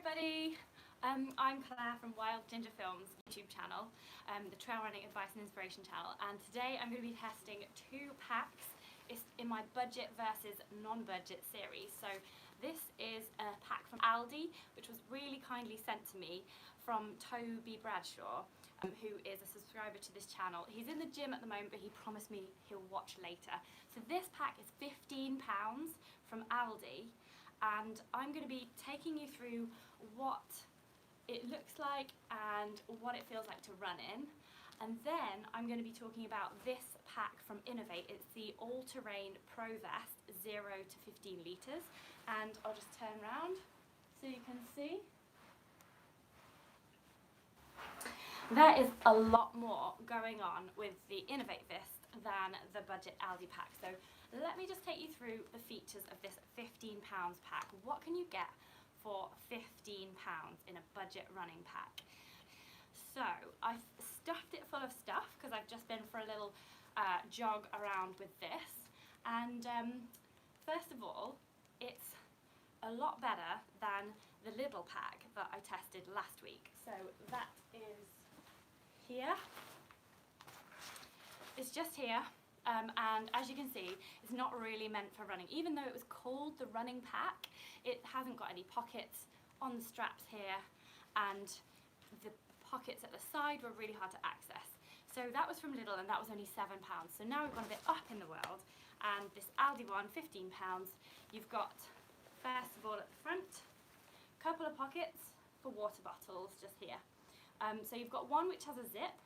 everybody, I'm Claire from Wild Ginger Films YouTube channel, the trail running advice and inspiration channel, and today I'm going to be testing 2 packs. It's in my budget versus non-budget series. So this is a pack from Aldi, which was really kindly sent to me from Toby Bradshaw, who is a subscriber to this channel. He's in the gym at the moment, but he promised me he'll watch later. So this pack is £15 from Aldi, and I'm going to be taking you through what it looks like and what it feels like to run in. And then I'm going to be talking about this pack from Inov-8. It's the All Terrain Pro Vest, 0 to 15 litres. And I'll just turn around so you can see. There is a lot more going on with the Inov-8 Vest than the budget Aldi pack. So let me just take you through the features of this £15 pack. What can you get for £15 in a budget running pack? So I've stuffed it full of stuff because I've just been for a little jog around with this. And first of all, it's a lot better than the Lidl pack that I tested last week. So that is here. It's just here. And as you can see, it's not really meant for running. Even though it was called the running pack, it hasn't got any pockets on the straps here, and the pockets at the side were really hard to access. So that was from Lidl, and that was only £7. So now we've gone a bit up in the world, and this Aldi one, £15. You've got, first of all, at the front, a couple of pockets for water bottles just here. So you've got one which has a zip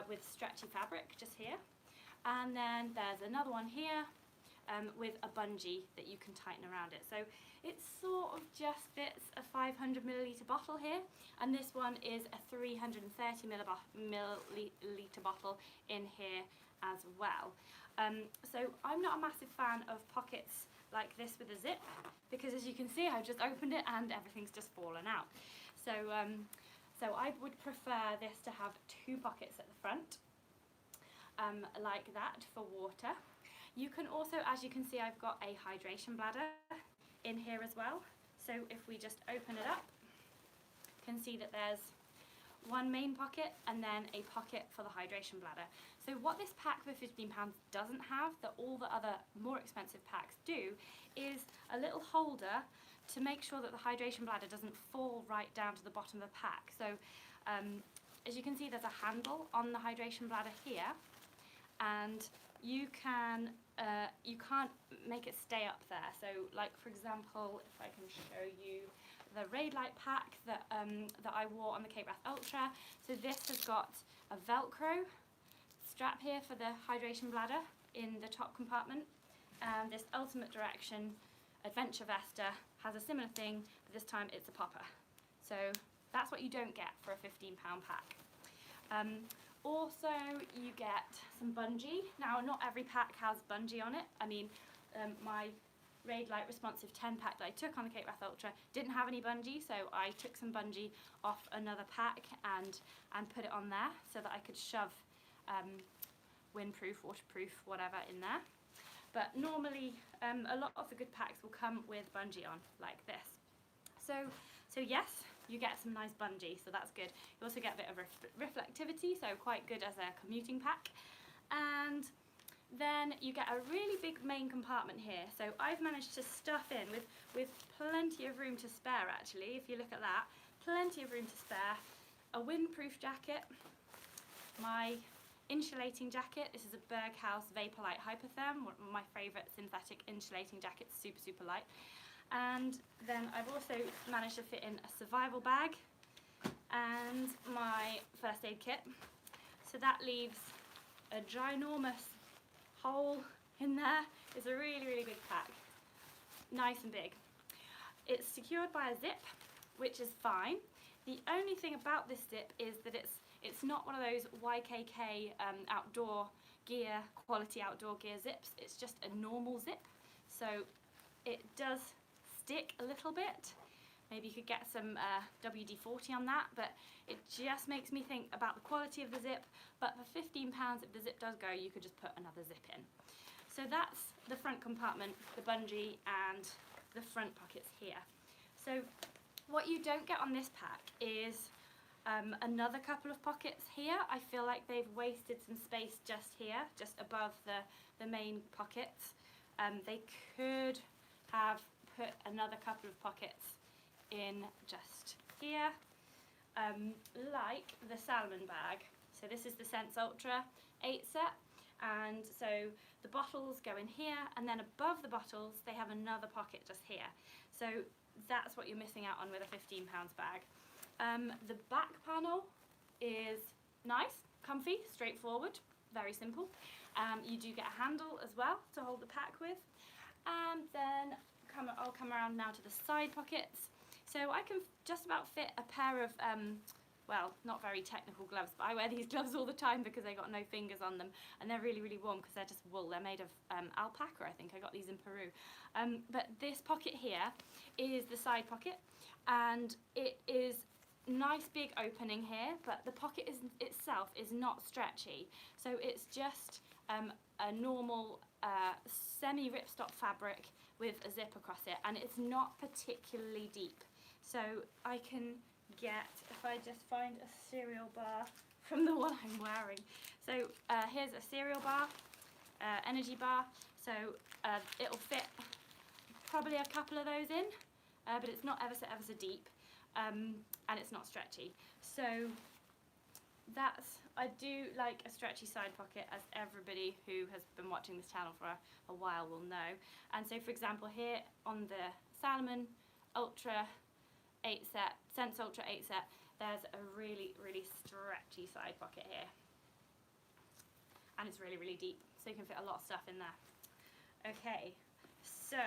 with stretchy fabric just here. And then there's another one here with a bungee that you can tighten around it. So it sort of just fits a 500 millilitre bottle here, and this one is a 330 millilitre bottle in here as well. So I'm not a massive fan of pockets like this with a zip, because as you can see, I've just opened it and everything's just fallen out. So, so I would prefer this to have 2 pockets at the front. Like that for water. You can also, as you can see, I've got a hydration bladder in here as well. So if we just open it up, you can see that there's one main pocket and then a pocket for the hydration bladder. So what this pack for £15 doesn't have, that all the other more expensive packs do, is a little holder to make sure that the hydration bladder doesn't fall right down to the bottom of the pack. So as you can see, there's a handle on the hydration bladder here, and you can't make it stay up there. So like, for example, if I can show you the Raid Light pack that I wore on the Cape Wrath Ultra. So this has got a Velcro strap here for the hydration bladder in the top compartment, and this Ultimate Direction Adventure Vesta has a similar thing, but this time it's a popper. So that's what you don't get for a £15 pack. Also, you get some bungee. Now, not every pack has bungee on it. I mean, my Raid Light Responsive 10 pack that I took on the Cape Wrath Ultra didn't have any bungee, so I took some bungee off another pack and put it on there so that I could shove windproof, waterproof, whatever in there. But normally, a lot of the good packs will come with bungee on, like this. So yes, you get some nice bungee, so that's good. You also get a bit of reflectivity, so quite good as a commuting pack. And then you get a really big main compartment here. So I've managed to stuff in with plenty of room to spare, actually, if you look at that. Plenty of room to spare. A windproof jacket, my insulating jacket. This is a Berghaus Vaporlight Hypertherm, one of my favourite synthetic insulating jackets, super, super light. And then I've also managed to fit in a survival bag and my first aid kit. So that leaves a ginormous hole in there. It's a really, really big pack. Nice and big. It's secured by a zip, which is fine. The only thing about this zip is that it's not one of those YKK outdoor gear, quality outdoor gear zips. It's just a normal zip. So it does stick a little bit. Maybe you could get some WD-40 on that, but it just makes me think about the quality of the zip. But for £15, if the zip does go, you could just put another zip in. So that's the front compartment, the bungee, and the front pockets here. So What you don't get on this pack is another couple of pockets here. I feel like they've wasted some space just here, just above the main pockets. They could have put another couple of pockets in just here, like the Salmon bag. So this is the Sense Ultra 8 set, and so the bottles go in here, and then above the bottles they have another pocket just here. So that's what you're missing out on with a £15 bag. The back panel is nice, comfy, straightforward, very simple. You do get a handle as well to hold the pack with. And then I'll come around now to the side pockets. So I can just about fit a pair of, well, not very technical gloves, but I wear these gloves all the time because they got no fingers on them, and they're really, really warm because they're just wool. They're made of alpaca, I think. I got these in Peru. But this pocket here is the side pocket, and it is nice big opening here, but the pocket itself is not stretchy. So it's just a normal semi-ripstop fabric with a zip across it, and it's not particularly deep. So I can get, if I just find a cereal bar from the one I'm wearing. So here's a cereal bar, energy bar, so it'll fit probably a couple of those in, but it's not ever so deep, and it's not stretchy. So I do like a stretchy side pocket, as everybody who has been watching this channel for a while will know. And so for example here on the Salmon Ultra 8 set, Sense Ultra 8 set, there's a really, really stretchy side pocket here. And it's really, really deep, so you can fit a lot of stuff in there. Okay, so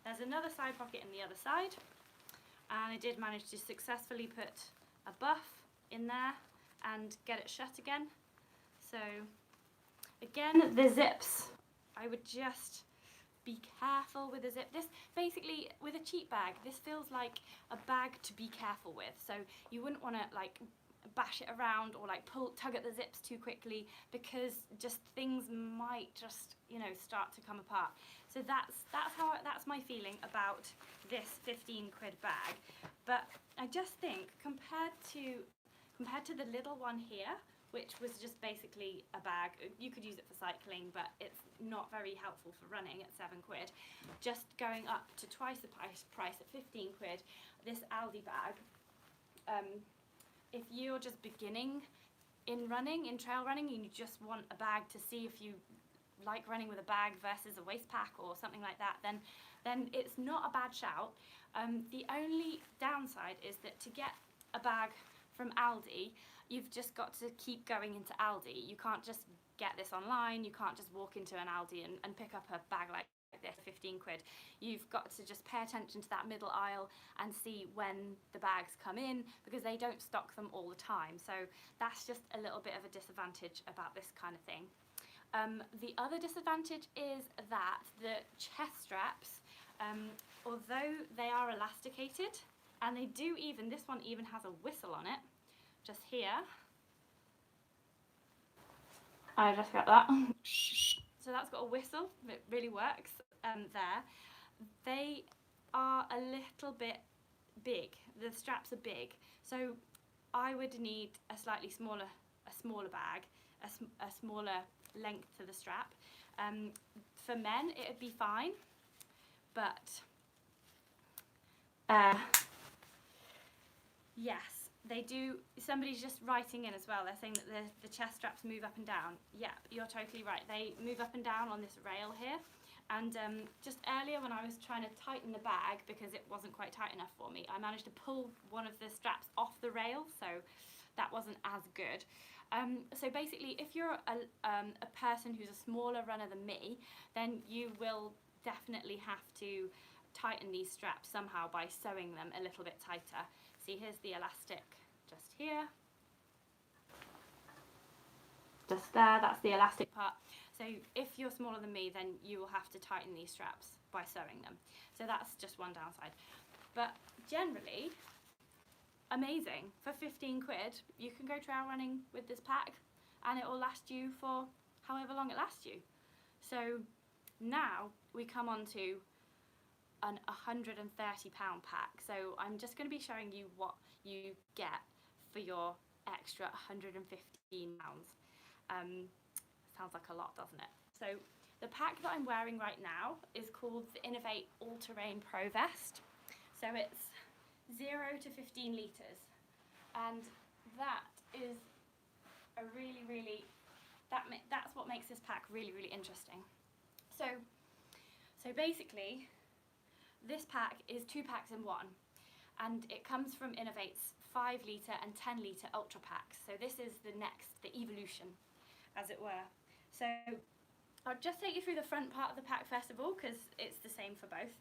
there's another side pocket in the other side, and I did manage to successfully put a buff in there and get it shut again. So again, the zips, I would just be careful with the zip. This basically, with a cheap bag, this feels like a bag to be careful with. So you wouldn't want to like bash it around or like tug at the zips too quickly, because just things might just, you know, start to come apart. So that's my feeling about this 15 quid bag. But I just think compared to the little one here, which was just basically a bag, you could use it for cycling, but it's not very helpful for running at 7 quid. Just going up to twice the price at 15 quid, this Aldi bag, if you're just beginning in running, in trail running, and you just want a bag to see if you like running with a bag versus a waist pack or something like that, then it's not a bad shout. The only downside is that to get a bag from Aldi, you've just got to keep going into Aldi. You can't just get this online, you can't just walk into an Aldi and pick up a bag like this, 15 quid. You've got to just pay attention to that middle aisle and see when the bags come in, because they don't stock them all the time. So that's just a little bit of a disadvantage about this kind of thing. The other disadvantage is that the chest straps, although they are elasticated, and they do this one even has a whistle on it, just here. I just got that. So that's got a whistle, it really works there. They are a little bit big, the straps are big, so I would need a slightly smaller bag, a smaller length to the strap. For men it would be fine, but yes, they do. Somebody's just writing in as well, they're saying that the chest straps move up and down. Yep, you're totally right, they move up and down on this rail here. And just earlier when I was trying to tighten the bag because it wasn't quite tight enough for me, I managed to pull one of the straps off the rail, so that wasn't as good. So basically, if you're a person who's a smaller runner than me, then you will definitely have to tighten these straps somehow by sewing them a little bit tighter. See, here's the elastic just here. Just there, that's the elastic part. So if you're smaller than me, then you will have to tighten these straps by sewing them. So that's just one downside. But generally, amazing. For 15 quid, you can go trail running with this pack and it will last you for however long it lasts you. So now we come on to an £130 pack. So I'm just going to be showing you what you get for your extra £115. Sounds like a lot, doesn't it? So the pack that I'm wearing right now is called the Inov-8 All Terrain Pro vest. So it's 0 to 15 litres, and that is a really that's what makes this pack really interesting. So basically this pack is 2 packs in one, and it comes from Inov-8's 5 litre and 10 litre ultra packs. So this is the evolution, as it were. So I'll just take you through the front part of the pack first of all, because it's the same for both.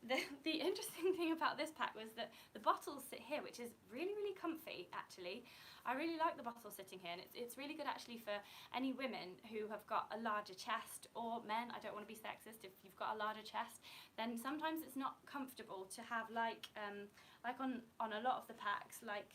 The interesting thing about this pack was that the bottles sit here, which is really comfy actually. I really like the bottle sitting here, and it's really good actually for any women who have got a larger chest, or men. I don't want to be sexist. If you've got a larger chest, then sometimes it's not comfortable to have like on a lot of the packs, like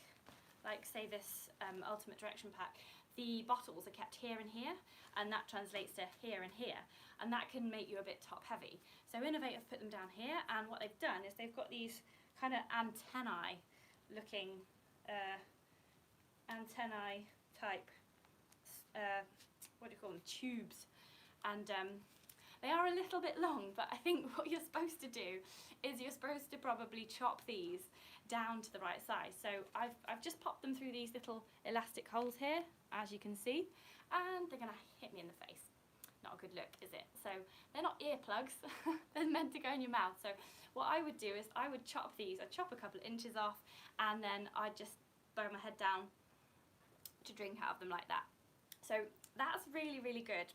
say this Ultimate Direction pack, the bottles are kept here and here, and that translates to here and here, and that can make you a bit top heavy. So Inov-8 have put them down here, and what they've done is they've got these kind of antennae looking antennae type what do you call them, tubes, and they are a little bit long, but I think what you're supposed to do is you're supposed to probably chop these down to the right size. So I've just popped them through these little elastic holes here, as you can see, and they're gonna hit me in the face. Not a good look, is it? So they're not earplugs, they're meant to go in your mouth. So what I would do is I would chop these, I'd chop a couple of inches off, and then I'd just bow my head down to drink out of them like that. So that's really good.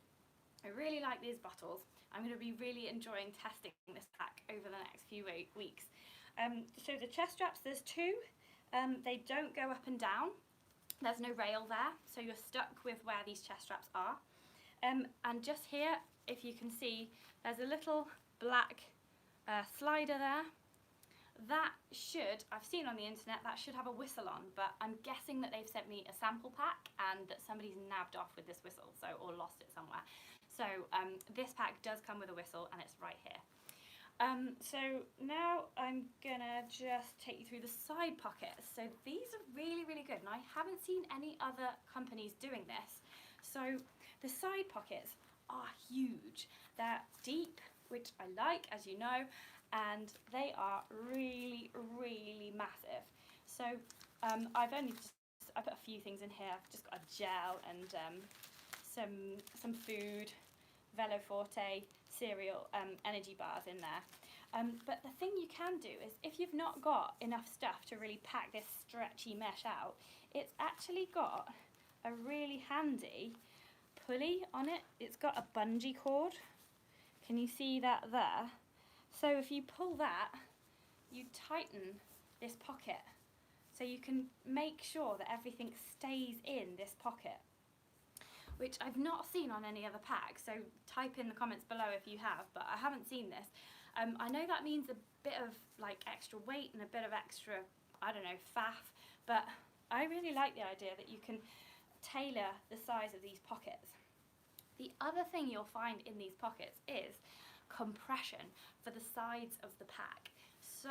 I really like these bottles. I'm going to be really enjoying testing this pack over the next few weeks. So the chest straps, there's 2. They don't go up and down. There's no rail there, so you're stuck with where these chest straps are. And just here, if you can see, there's a little black slider there. That should, I've seen on the internet, that should have a whistle on, but I'm guessing that they've sent me a sample pack and that somebody's nabbed off with this whistle, or lost it somewhere. So this pack does come with a whistle, and it's right here. So now I'm gonna just take you through the side pockets. So these are really good, and I haven't seen any other companies doing this. So the side pockets are huge. They're deep, which I like, as you know, and they are really massive. So I put a few things in here. I've just got a gel and some food, Velo Forte, cereal, energy bars in there. But the thing you can do is, if you've not got enough stuff to really pack this stretchy mesh out, it's actually got a really handy pulley on it. It's got a bungee cord. Can you see that there? So if you pull that, you tighten this pocket, so you can make sure that everything stays in this pocket, which I've not seen on any other pack. So type in the comments below if you have, but I haven't seen this. I know that means a bit of like extra weight and a bit of extra, I don't know, faff, but I really like the idea that you can tailor the size of these pockets. The other thing you'll find in these pockets is compression for the sides of the pack. So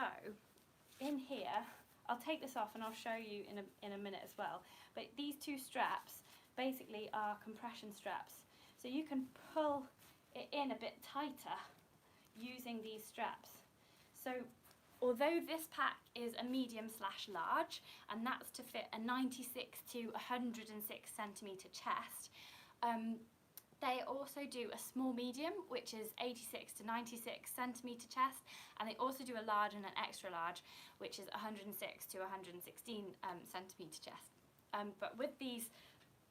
in here, I'll take this off and I'll show you in a minute as well, but these 2 straps basically are compression straps, so you can pull it in a bit tighter using these straps. So although this pack is a medium/large, and that's to fit a 96 to 106 centimetre chest, they also do a small medium, which is 86 to 96 centimetre chest, and they also do a large and an extra large, which is 106 to 116 centimetre chest. But with these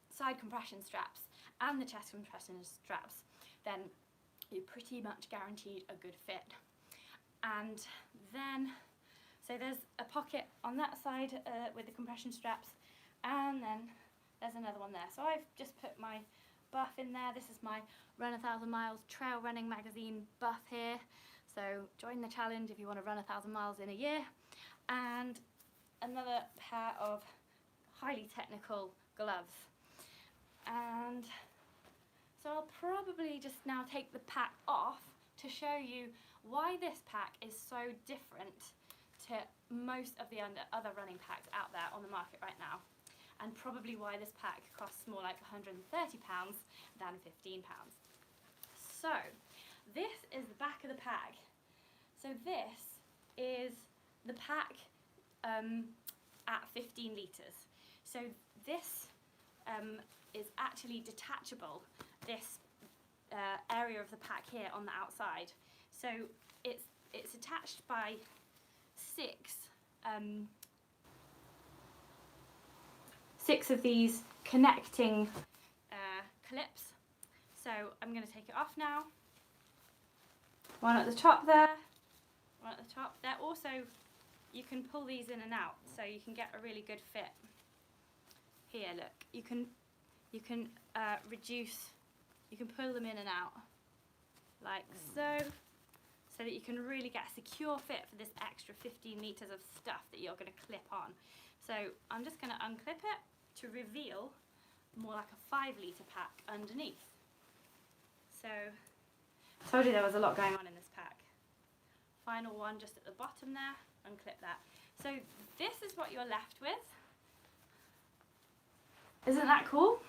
side compression straps and the chest compression straps, then you're pretty much guaranteed a good fit. And then, so there's a pocket on that side with the compression straps, and then there's another one there. So I've just put my buff in there. This is my Run 1,000 Miles Trail Running Magazine buff here. So join the challenge if you want to run 1,000 miles in a year. And another pair of highly technical gloves. And so I'll probably just now take the pack off to show you why this pack is so different to most of the other running packs out there on the market right now, and probably why this pack costs more like £130 than £15. So this is the back of the pack. So this is the pack at 15 litres. So this is actually detachable, this area of the pack here on the outside. So it's attached by six of these connecting clips. So I'm going to take it off now. One at the top there, one at the top. They're also, you can pull these in and out, so you can get a really good fit. Here, look, you can reduce, you can pull them in and out like so that you can really get a secure fit for this extra 15 litres of stuff that you're going to clip on. So I'm just going to unclip it to reveal more like a 5 litre pack underneath. So I told you there was a lot going on in this pack. Final one just at the bottom there, unclip that. So this is what you're left with. Isn't that cool?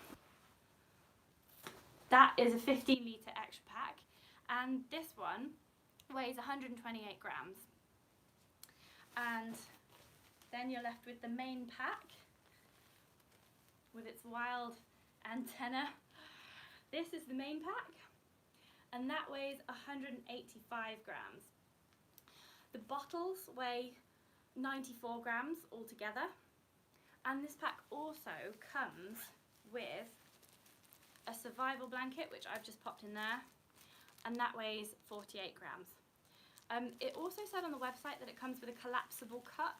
That is a 15 litre extra pack, and this one weighs 128 grams. And then you're left with the main pack with its wild antenna. This is the main pack, and that weighs 185 grams. The bottles weigh 94 grams altogether, and this pack also comes with a survival blanket, which I've just popped in there, and that weighs 48 grams. It also said on the website that it comes with a collapsible cup,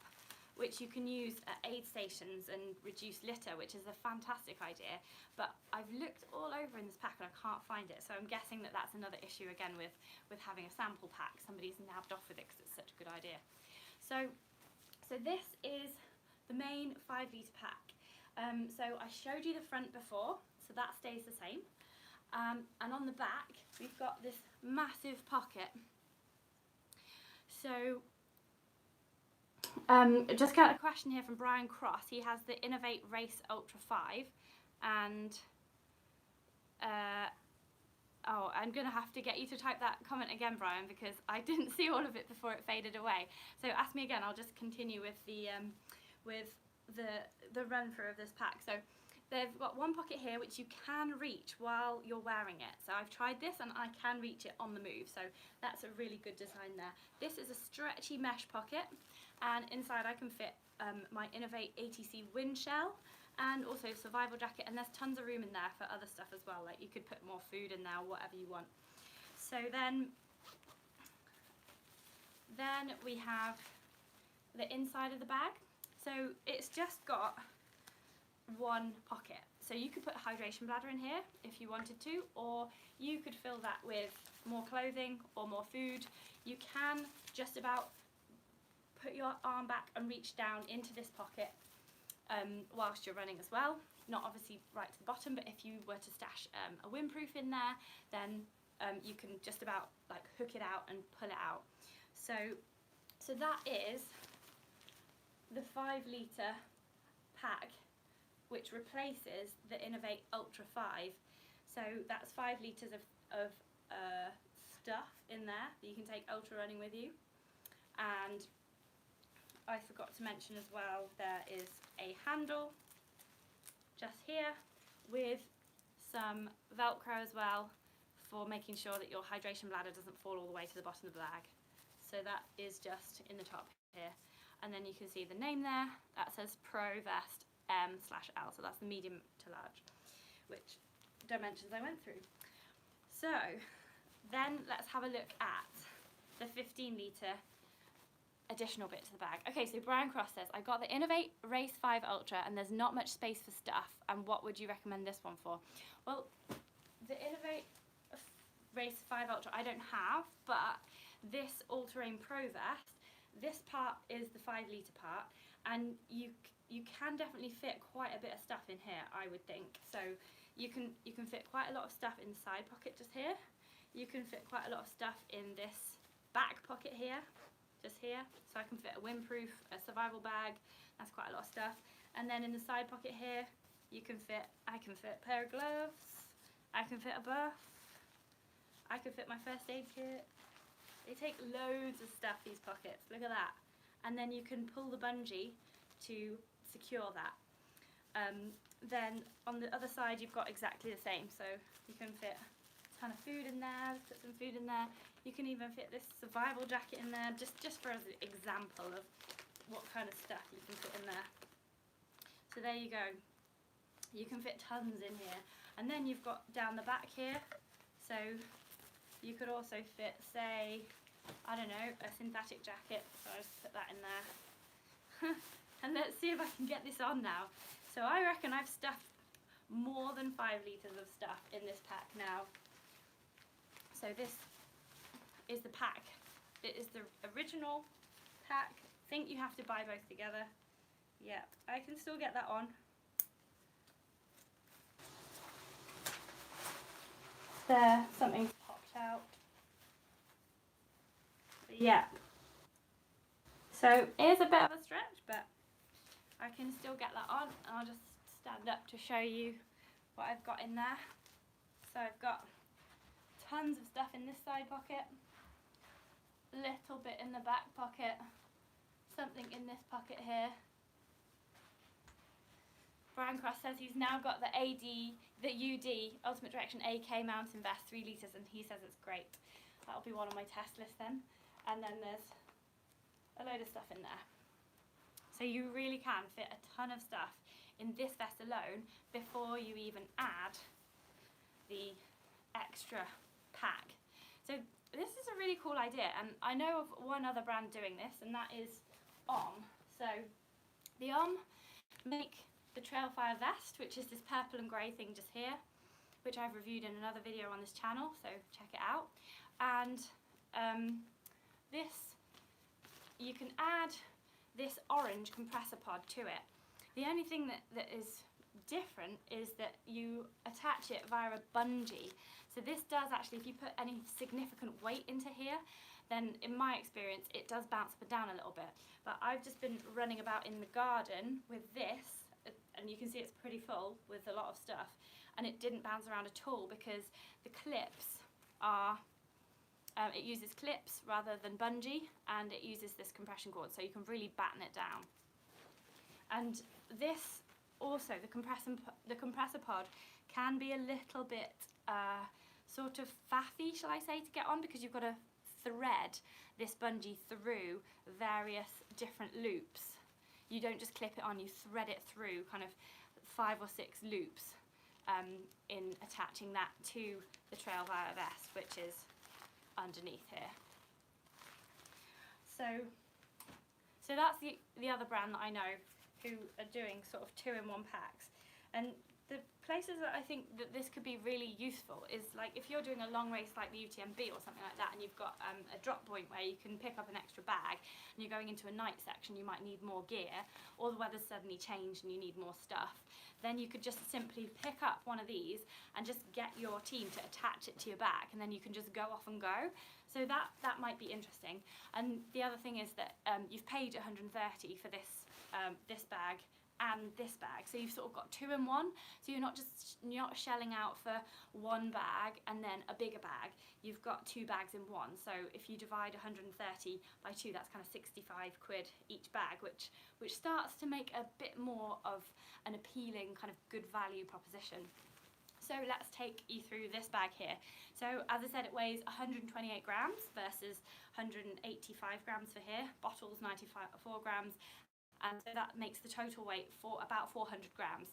which you can use at aid stations and reduce litter, which is a fantastic idea. But I've looked all over in this pack and I can't find it, so I'm guessing that that's another issue again with having a sample pack. Somebody's nabbed off with it because it's such a good idea. So this is the main 5 litre pack. So I showed you the front before, so that stays the same. And on the back, we've got this massive pocket. So just got a question here from Brian Cross. He has the Inov-8 Race Ultra 5, and oh, I'm going to have to get you to type that comment again, Brian, because I didn't see all of it before it faded away. So ask me again. I'll just continue with the run through of this pack. So they've got one pocket here which you can reach while you're wearing it. So I've tried this and I can reach it on the move. So that's a really good design there. This is a stretchy mesh pocket, and inside I can fit my Inov-8 ATC wind shell and also survival jacket, and there's tons of room in there for other stuff as well, like you could put more food in there, whatever you want. So then we have the inside of the bag. So it's just got one pocket. So you could put a hydration bladder in here if you wanted to, or you could fill that with more clothing or more food. You can just about put your arm back and reach down into this pocket whilst you're running as well. Not obviously right to the bottom, but if you were to stash a windproof in there, then you can just about like hook it out and pull it out. So that is the 5 litre pack, which replaces the Inov-8 Ultra 5. So that's 5 litres of stuff in there that you can take ultra running with you. And I forgot to mention as well, there is a handle just here with some Velcro as well for making sure that your hydration bladder doesn't fall all the way to the bottom of the bag. So that is just in the top here. And then you can see the name there, that says Pro Vest M/L, so that's the medium to large, which dimensions I went through. So then let's have a look at the 15 litre additional bit to the bag. Okay, so Brian Cross says, I got the Inov-8 Race 5 Ultra and there's not much space for stuff, and what would you recommend this one for? Well, the Inov-8 Race 5 Ultra I don't have, but this All Terrain Pro vest, this part is the 5 litre part, and you can definitely fit quite a bit of stuff in here, I would think. So you can fit quite a lot of stuff in the side pocket just here. You can fit quite a lot of stuff in this back pocket here, just here, so I can fit a windproof, a survival bag. That's quite a lot of stuff. And then in the side pocket here, I can fit a pair of gloves, I can fit a buff, I can fit my first aid kit. They take loads of stuff, these pockets, look at that. And then you can pull the bungee to secure that. Then on the other side you've got exactly the same, so you can fit a ton of food in there, put some food in there. You can even fit this survival jacket in there, just for as an example of what kind of stuff you can fit in there. So there you go. You can fit tons in here. And then you've got down the back here, so you could also fit, say, I don't know, a synthetic jacket. So I'll just put that in there. And let's see if I can get this on now. So I reckon I've stuffed more than 5 litres of stuff in this pack now. So this is the pack. It is the original pack. I think you have to buy both together. Yep, I can still get that on. There, something's popped out. Yep. So here's a bit of a stretch, but I can still get that on. I'll just stand up to show you what I've got in there. So I've got tons of stuff in this side pocket, a little bit in the back pocket, something in this pocket here. Brian Cross says he's now got the UD, Ultimate Direction AK Mountain Vest, 3 litres, and he says it's great. That'll be one on my test list then. And then there's a load of stuff in there. So you really can fit a ton of stuff in this vest alone before you even add the extra pack. So this is a really cool idea, and I know of one other brand doing this, and that is So the make the Trailfire vest, which is this purple and grey thing just here, which I've reviewed in another video on this channel, so check it out. And this, you can add this orange compressor pod to it. The only thing that is different is that you attach it via a bungee. So this does actually, if you put any significant weight into here, then in my experience it does bounce up and down a little bit. But I've just been running about in the garden with this, and you can see it's pretty full with a lot of stuff, and it didn't bounce around at all because the clips are, it uses clips rather than bungee, and it uses this compression cord, so you can really batten it down. And this also, the compressor pod can be a little bit sort of faffy, shall I say, to get on, because you've got to thread this bungee through various different loops. You don't just clip it on, you thread it through kind of 5 or 6 loops in attaching that to the Trailfire vest, which is underneath here. So that's the other brand that I know who are doing sort of 2-in-1 packs. And the places that I think that this could be really useful is, like, if you're doing a long race like the UTMB or something like that, and you've got a drop point where you can pick up an extra bag, and you're going into a night section, you might need more gear, or the weather's suddenly changed and you need more stuff, then you could just simply pick up one of these and just get your team to attach it to your back, and then you can just go off and go. So that might be interesting. And the other thing is that you've paid $130 for this this bag and this bag, so you've sort of got 2-in-1, so you're not shelling out for one bag and then a bigger bag. You've got 2 bags in one, so if you divide 130 by 2, that's kind of 65 quid each bag, which starts to make a bit more of an appealing kind of good value proposition. So let's take you through this bag here. So as I said, it weighs 128 grams versus 185 grams for here. Bottles 94 grams. And so that makes the total weight for about 400 grams,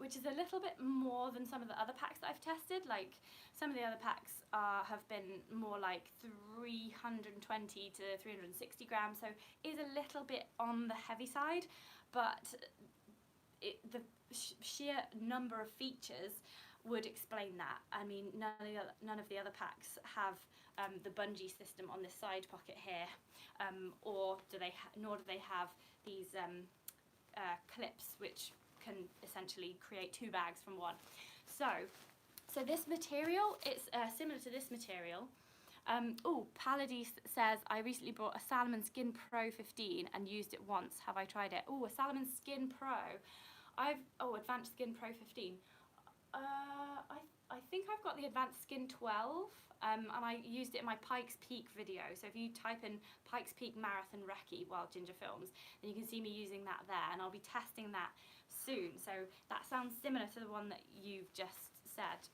which is a little bit more than some of the other packs that I've tested. Like, some of the other packs have been more like 320 to 360 grams, so it is a little bit on the heavy side, but the sheer number of features would explain that. I mean, none of the other packs have the bungee system on this side pocket here, nor do they have these clips which can essentially create 2 bags from one. So this material, it's similar to this material, Oh, Paladis says, I recently bought a Salomon Skin Pro 15 and used it once. Have I tried it? Oh, a Salomon Skin Pro. Advanced Skin Pro 15. I think I've got the Advanced Skin 12, and I used it in my Pikes Peak video. So if you type in Pikes Peak Marathon Recce while Ginger films, then you can see me using that there, and I'll be testing that soon. So that sounds similar to the one that you've just said.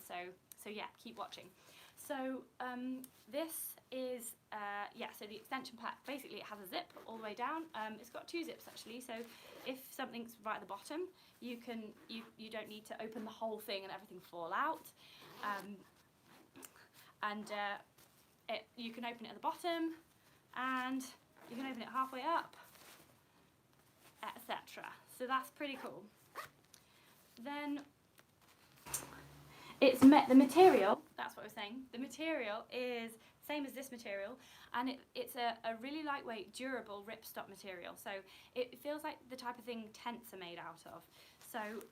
So yeah, keep watching. So this is, so the extension pack, basically it has a zip all the way down. It's got 2 zips actually, so if something's right at the bottom, you don't need to open the whole thing and everything fall out. You can open it at the bottom, and you can open it halfway up, etc. So that's pretty cool. Then the material, that's what I was saying, the material is same as this material, and it's a really lightweight, durable ripstop material. So it feels like the type of thing tents are made out of. So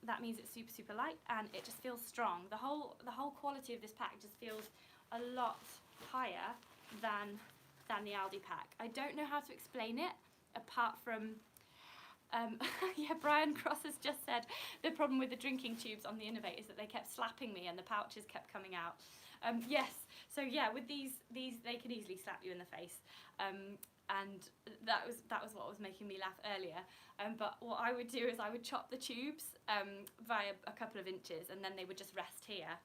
that means it's super, super light, and it just feels strong. The whole quality of this pack just feels a lot higher than the Aldi pack. I don't know how to explain it apart from yeah, Brian Cross has just said the problem with the drinking tubes on the Inov-8 is that they kept slapping me and the pouches kept coming out. Yes, so yeah, with these they can easily slap you in the face, and that was what was making me laugh earlier. But what I would do is I would chop the tubes by a couple of inches, and then they would just rest here.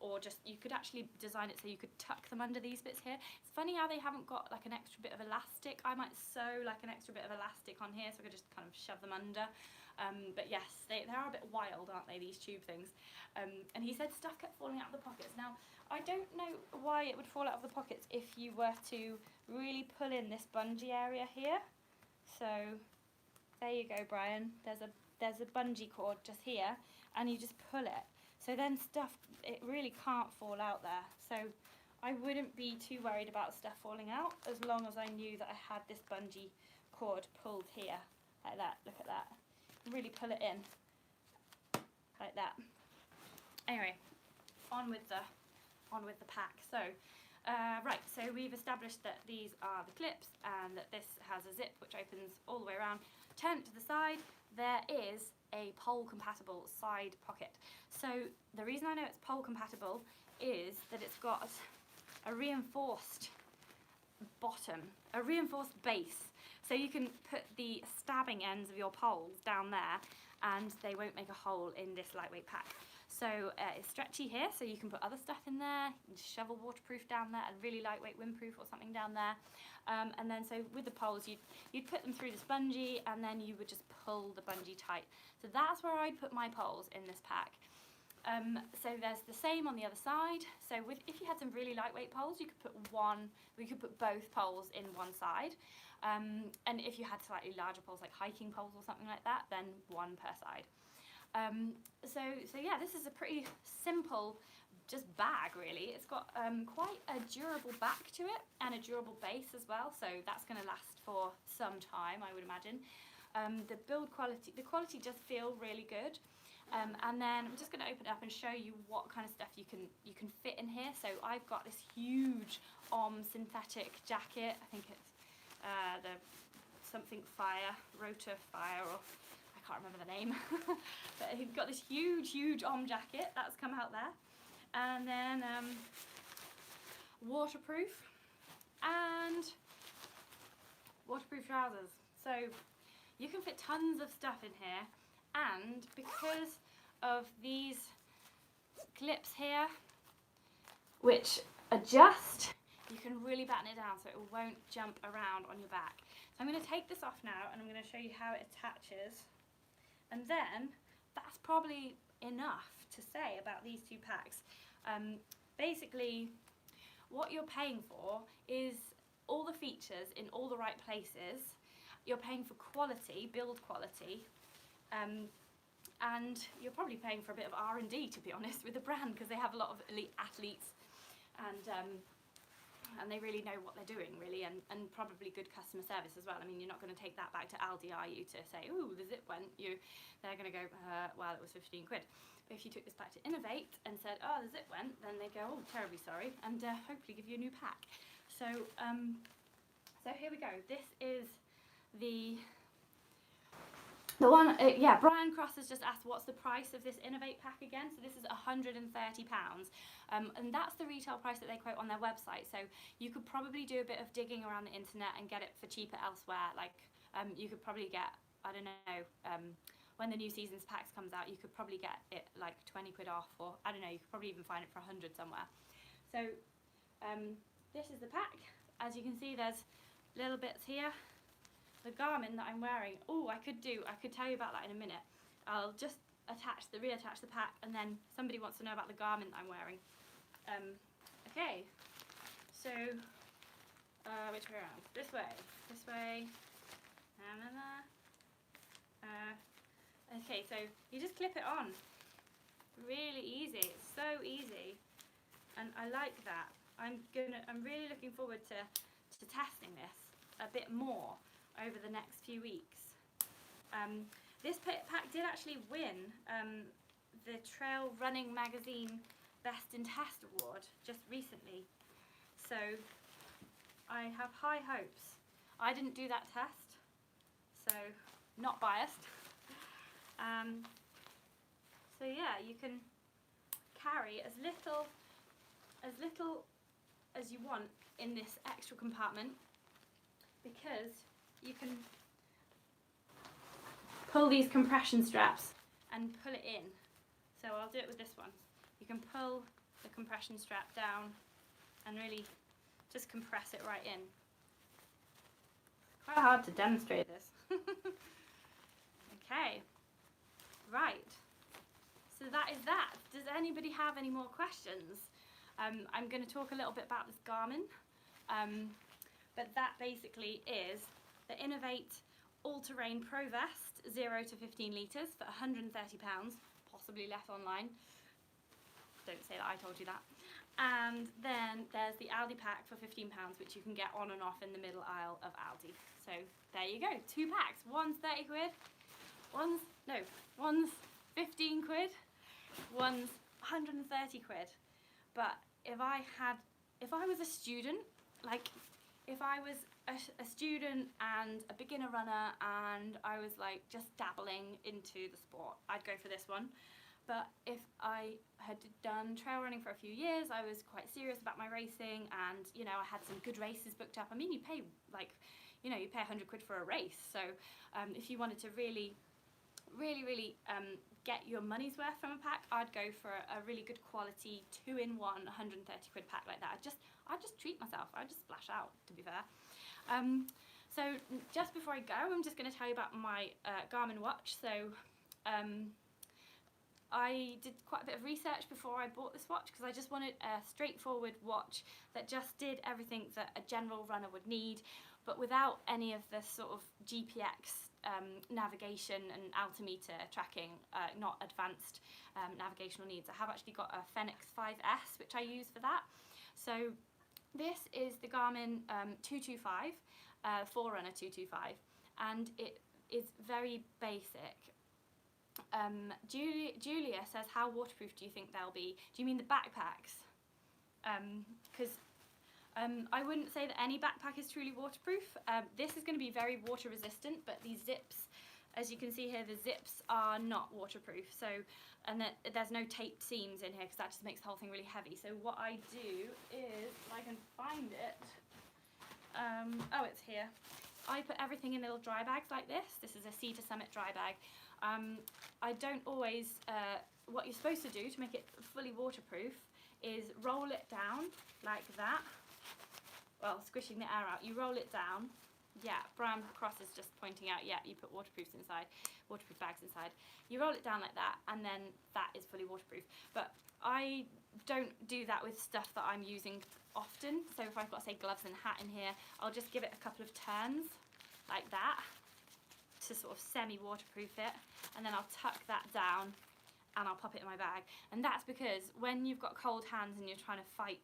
Or just, you could actually design it so you could tuck them under these bits here. It's funny how they haven't got like an extra bit of elastic. I might sew like an extra bit of elastic on here so I could just kind of shove them under. But yes, they are a bit wild, aren't they, these tube things? And he said stuff kept falling out of the pockets. Now, I don't know why it would fall out of the pockets if you were to really pull in this bungee area here. So there you go, Brian. There's a bungee cord just here, and you just pull it. So then it really can't fall out there. So I wouldn't be too worried about stuff falling out as long as I knew that I had this bungee cord pulled here, like that. Look at that. Really pull it in, like that. Anyway, on with the pack. So, right, so we've established that these are the clips and that this has a zip which opens all the way around. Turn it to the side. There is a pole compatible side pocket. So the reason I know it's pole compatible is that it's got a reinforced bottom, a reinforced base. So you can put the stabbing ends of your poles down there and they won't make a hole in this lightweight pack. So it's stretchy here, so you can put other stuff in there. You can shovel waterproof down there and really lightweight windproof or something down there. And then so with the poles, you'd put them through this bungee and then you would just pull the bungee tight. So that's where I'd put my poles in this pack. So there's the same on the other side. So if you had some really lightweight poles, you could put both poles in one side. And if you had slightly larger poles, like hiking poles or something like that, then one per side. So yeah, this is a pretty simple just bag really. It's got quite a durable back to it and a durable base as well, so that's going to last for some time, I would imagine. The build quality, the quality does feel really good. And then I'm just going to open it up and show you what kind of stuff you can fit in here. So I've got this huge synthetic jacket. I think it's the something fire, rotor fire, or I can't remember the name. But he's got this huge jacket that's come out there. And then waterproof trousers. So you can fit tons of stuff in here, and because of these clips here which adjust, you can really batten it down so it won't jump around on your back. So I'm going to take this off now and I'm going to show you how it attaches, and then that's probably enough to say about these two packs. Basically what you're paying for is all the features in all the right places. You're paying for quality, build quality, and you're probably paying for a bit of R&D, to be honest, with the brand, because they have a lot of elite athletes and and they really know what they're doing, really, and probably good customer service as well. I mean, you're not going to take that back to Aldi, are you, to say, ooh, the zip went. They're going to go, well, it was 15 quid. But if you took this back to Inov-8 and said, oh, the zip went, then they go, oh, terribly sorry, and hopefully give you a new pack. So, so here we go. This is the one, yeah, Brian Cross has just asked what's the price of this Inov-8 pack again. So this is £130, and that's the retail price that they quote on their website. So you could probably do a bit of digging around the internet and get it for cheaper elsewhere. Like you could probably get, I don't know, when the new season's packs comes out, you could probably get it like 20 quid off, or I don't know, you could probably even find it for 100 somewhere. So this is the pack. As you can see, there's little bits here. The Garmin that I'm wearing, oh, I could tell you about that in a minute. I'll just reattach the pack, and then somebody wants to know about the Garmin that I'm wearing. Okay, so which way around? This way. Okay, so you just clip it on. Really easy. It's so easy, and I like that. I'm really looking forward to testing this a bit more over the next few weeks. This pack did actually win the Trail Running Magazine Best in Test Award just recently, so I have high hopes. I didn't do that test, so not biased. So yeah, you can carry as little as you want in this extra compartment, because you can pull these compression straps and pull it in. So I'll do it with this one. You can pull the compression strap down and really just compress it right in. Quite hard to demonstrate this. Okay, right. So that is that. Does anybody have any more questions? I'm going to talk a little bit about this Garmin, but that basically is the Inov-8 All Terrain Pro Vest, 0 to 15 litres for £130, possibly less online. Don't say that I told you that. And then there's the Aldi pack for £15, which you can get on and off in the middle aisle of Aldi. So there you go, 2 packs. One's 30 quid, one's 15 quid, one's 130 quid. But if I was a student, like if I was a student and a beginner runner and I was like just dabbling into the sport, I'd go for this one. But if I had done trail running for a few years, I was quite serious about my racing, and you know, I had some good races booked up. I mean, you pay like, you know, you pay 100 quid for a race. So if you wanted to really get your money's worth from a pack, I'd go for a really good quality 2-in-1 130 quid pack like that. I'd just treat myself. I'd just splash out, to be fair. So just before I go, I'm just going to tell you about my Garmin watch. So I did quite a bit of research before I bought this watch, because I just wanted a straightforward watch that just did everything that a general runner would need, but without any of the sort of GPX navigation and altimeter tracking, not advanced navigational needs. I have actually got a Fenix 5S, which I use for that. So this is the Garmin 225, Forerunner 225, and it is very basic. Julia says, how waterproof do you think they'll be? Do you mean the backpacks? Because I wouldn't say that any backpack is truly waterproof. This is going to be very water resistant, but these zips, as you can see here, the zips are not waterproof. So, and there's no taped seams in here, because that just makes the whole thing really heavy. So what I do is, if I can find it, oh, it's here. I put everything in little dry bags like this. This is a Sea to Summit dry bag. I don't always, what you're supposed to do to make it fully waterproof is roll it down like that. Well, squishing the air out. You roll it down. Yeah, Brian Cross is just pointing out, yeah, you put waterproof bags inside. You roll it down like that, and then that is fully waterproof. But I don't do that with stuff that I'm using often. So if I've got, say, gloves and hat in here, I'll just give it a couple of turns like that to sort of semi-waterproof it, and then I'll tuck that down and I'll pop it in my bag. And that's because when you've got cold hands and you're trying to fight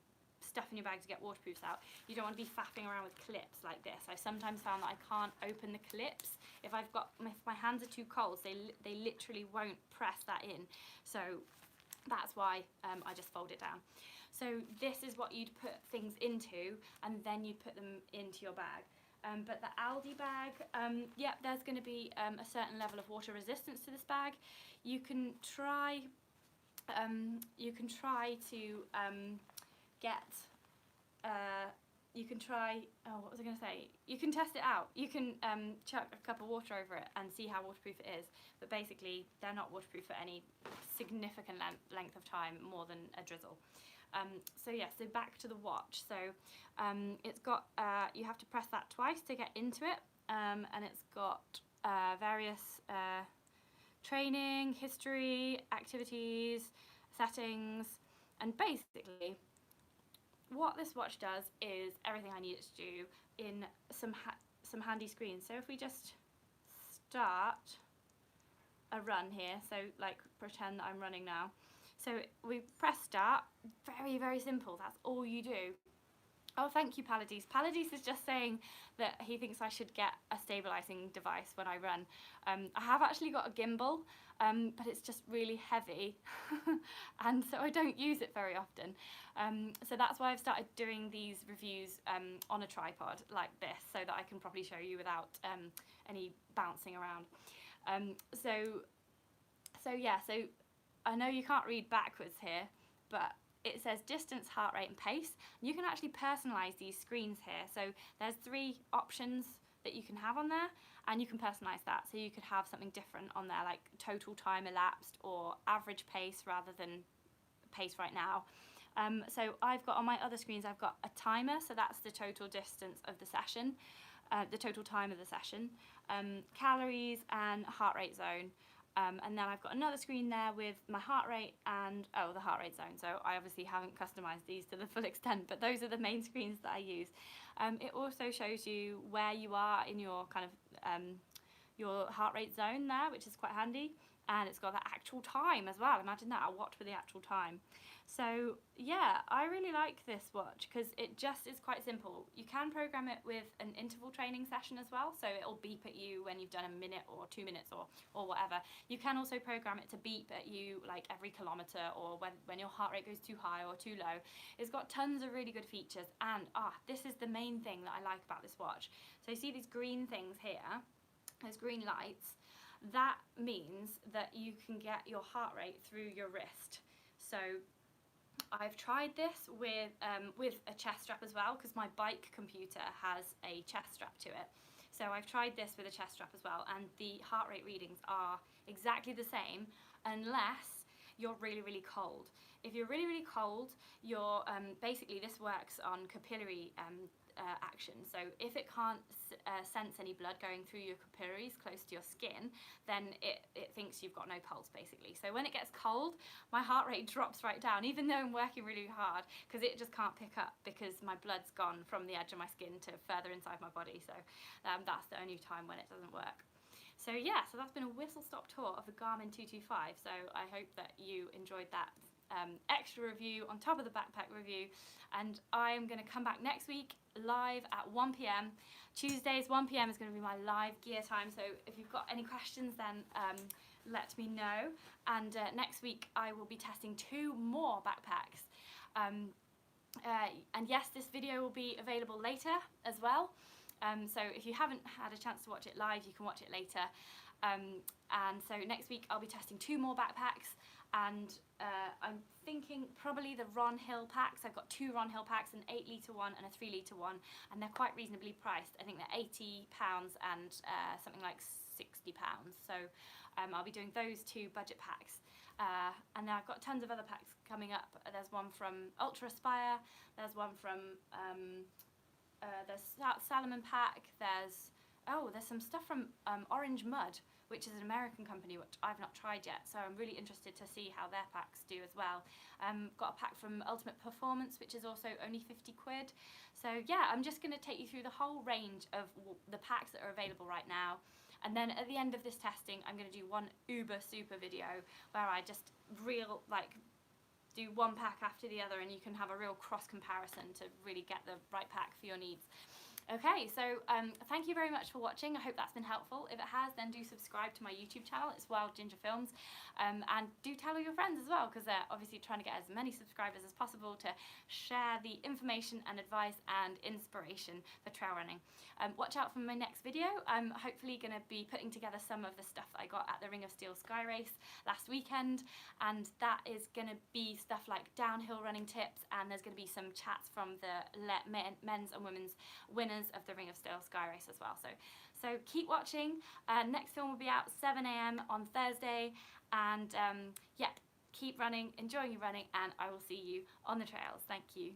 stuff in your bag to get waterproofs out. You don't want to be faffing around with clips like this. I've sometimes found that I can't open the clips if my hands are too cold. They literally won't press that in. So that's why I just fold it down. So this is what you'd put things into, and then you'd put them into your bag. But the Aldi bag, yeah, there's going to be a certain level of water resistance to this bag. You can try to get. You can try. Oh, what was I going to say? You can test it out. You can chuck a cup of water over it and see how waterproof it is. But basically, they're not waterproof for any significant length of time, more than a drizzle. So yeah, so back to the watch. So it's got, you have to press that twice to get into it, and it's got various training, history, activities, settings, and basically what this watch does is everything I need it to do in some handy screens. So if we just start a run here, so like pretend that I'm running now. So we press start, very, very simple, that's all you do. Oh, thank you, Paladis. Paladis is just saying that he thinks I should get a stabilising device when I run. I have actually got a gimbal, but it's just really heavy, and so I don't use it very often. So that's why I've started doing these reviews on a tripod like this, so that I can probably show you without any bouncing around. So yeah, so I know you can't read backwards here, but it says distance, heart rate and pace. You can actually personalise these screens here. So there's 3 options that you can have on there, and you can personalise that. So you could have something different on there, like total time elapsed or average pace rather than pace right now. So I've got on my other screens, I've got a timer, so that's the total distance of the session, the total time of the session, calories and heart rate zone. And then I've got another screen there with my heart rate and, the heart rate zone. So I obviously haven't customised these to the full extent, but those are the main screens that I use. It also shows you where you are in your kind of, your heart rate zone there, which is quite handy. And it's got the actual time as well. Imagine that, a watch with the actual time. So yeah, I really like this watch because it just is quite simple. You can program it with an interval training session as well, so it'll beep at you when you've done a minute or 2 minutes or whatever. You can also program it to beep at you like every kilometre, or when your heart rate goes too high or too low. It's got tons of really good features, and this is the main thing that I like about this watch. So you see these green things here, those green lights. That means that you can get your heart rate through your wrist. So I've tried this with a chest strap as well, because my bike computer has a chest strap to it. So I've tried this with a chest strap as well, and the heart rate readings are exactly the same unless you're really, really cold. If you're really, really cold, you're basically this works on capillary action. So if it can't sense any blood going through your capillaries close to your skin, then it thinks you've got no pulse basically. So when it gets cold, my heart rate drops right down, even though I'm working really hard, because it just can't pick up because my blood's gone from the edge of my skin to further inside my body. So that's the only time when it doesn't work. So yeah, so that's been a whistle-stop tour of the Garmin 225. So I hope that you enjoyed that extra review on top of the backpack review, and I am going to come back next week live at 1 p.m. Tuesdays 1 p.m. is going to be my live gear time, so if you've got any questions then let me know. And next week I will be testing 2 more backpacks, and yes, this video will be available later as well, so if you haven't had a chance to watch it live, you can watch it later. And so next week I'll be testing 2 more backpacks, and I'm thinking probably the Ron Hill packs. I've got 2 Ron Hill packs, an 8-litre one and a 3-litre one, and they're quite reasonably priced. I think they're £80 and something like £60. So I'll be doing those 2 budget packs. And then I've got tons of other packs coming up. There's one from Ultra Aspire, there's one from there's Salomon pack, there's some stuff from Orange Mud, which is an American company which I've not tried yet, so I'm really interested to see how their packs do as well. Got a pack from Ultimate Performance, which is also only 50 quid. So yeah, I'm just going to take you through the whole range of the packs that are available right now, and then at the end of this testing I'm going to do one uber super video where I just do one pack after the other, and you can have a real cross comparison to really get the right pack for your needs. Okay, so thank you very much for watching. I hope that's been helpful. If it has, then do subscribe to my YouTube channel. It's Wild Ginger Films. And do tell all your friends as well, because they're obviously trying to get as many subscribers as possible to share the information and advice and inspiration for trail running. Watch out for my next video. I'm hopefully going to be putting together some of the stuff that I got at the Ring of Steel Sky Race last weekend, and that is going to be stuff like downhill running tips, and there's going to be some chats from the men's and women's winners of the Ring of Steel Sky Race as well. So keep watching. Next film will be out 7 AM on Thursday, and yeah, keep running, enjoying your running, and I will see you on the trails. Thank you.